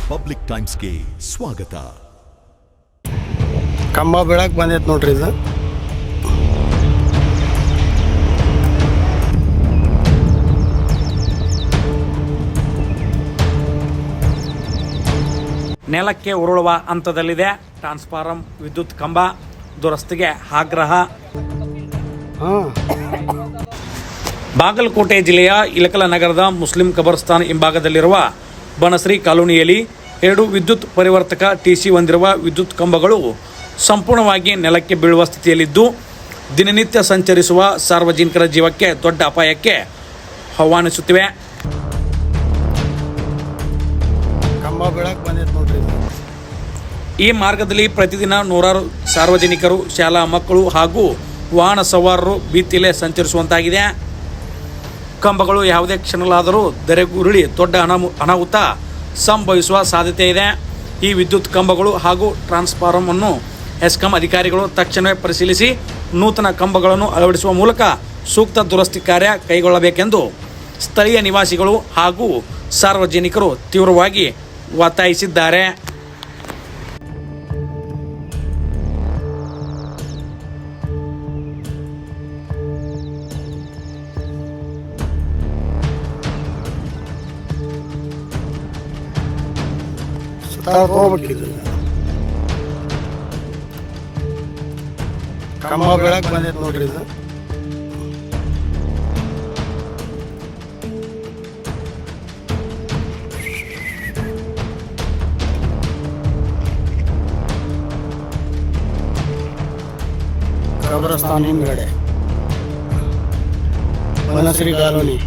Public ಟೈಮ್ಸ್ಗೆ ಸ್ವಾಗತ. ಕಂಬ ಬೀಳಕ್ಕೆ ಬಂದೈತೆ ನೋಡ್ರಿ ಇದು. ನೆಲಕ್ಕೆ ಉರುಳುವ ಹಂತದಲ್ಲಿದೆ. ಟ್ರಾನ್ಸ್ಫಾರಂ, ವಿದ್ಯುತ್ ಕಂಬ ದುರಸ್ತಿಗೆ ಆಗ್ರಹ. ಬಾಗಲಕೋಟೆ ಜಿಲ್ಲೆಯ ಇಳಕಲ ನಗರದ ಮುಸ್ಲಿಂ ಕಬರ್ಸ್ತಾನ್ ಹಿಂಭಾಗದಲ್ಲಿರುವ ಬನಶ್ರೀ ಕಾಲೋನಿಯಲ್ಲಿ 2 ವಿದ್ಯುತ್ ಪರಿವರ್ತಕ ಟಿಸಿ ಹೊಂದಿರುವ ವಿದ್ಯುತ್ ಕಂಬಗಳು ಸಂಪೂರ್ಣವಾಗಿ ನೆಲಕ್ಕೆ ಬೀಳುವ ಸ್ಥಿತಿಯಲ್ಲಿದ್ದು, ದಿನನಿತ್ಯ ಸಂಚರಿಸುವ ಸಾರ್ವಜನಿಕರ ಜೀವಕ್ಕೆ ದೊಡ್ಡ ಅಪಾಯಕ್ಕೆ ಆಹ್ವಾನಿಸುತ್ತಿವೆ. ಕಂಬ ಬೀಳಕ್ಕೆ ಬಂದೈತೆ ನೋಡ್ರಿ. ಈ ಮಾರ್ಗದಲ್ಲಿ ಪ್ರತಿದಿನ ನೂರಾರು ಸಾರ್ವಜನಿಕರು, ಶಾಲಾ ಮಕ್ಕಳು ಹಾಗೂ ವಾಹನ ಸವಾರರು ಭೀತಿಯಲ್ಲೇ ಸಂಚರಿಸುವಂತಾಗಿದೆ. ಕಂಬಗಳು ಯಾವುದೇ ಕ್ಷಣದಲ್ಲಾದರೂ ಧರೆಗುರುಳಿ ದೊಡ್ಡ ಅನಾಹುತ ಸಂಭವಿಸುವ ಸಾಧ್ಯತೆ ಇದೆ. ಈ ವಿದ್ಯುತ್ ಕಂಬಗಳು ಹಾಗೂ ಟ್ರಾನ್ಸ್ಫಾರ್ಮರ್ ಅನ್ನು ಎಸ್ಕಾಂ ಅಧಿಕಾರಿಗಳು ತಕ್ಷಣವೇ ಪರಿಶೀಲಿಸಿ ನೂತನ ಕಂಬಗಳನ್ನು ಅಳವಡಿಸುವ ಮೂಲಕ ಸೂಕ್ತ ದುರಸ್ತಿ ಕಾರ್ಯ ಕೈಗೊಳ್ಳಬೇಕೆಂದು ಸ್ಥಳೀಯ ನಿವಾಸಿಗಳು ಹಾಗೂ ಸಾರ್ವಜನಿಕರು ತೀವ್ರವಾಗಿ ಒತ್ತಾಯಿಸಿದ್ದಾರೆ. ಹೋಗ್ಬೇಕಿದು. ಕಂಬ ಬೀಳಕ್ಕೆ ಬಂದೈತೆ ನೋಡ್ರಿ ಇದು. ಕಬ್ರಸ್ತಾನ್ ಹಿಂದ್ಗಡೆ ಬನಶ್ರೀ ಕಾಲೋನಿ.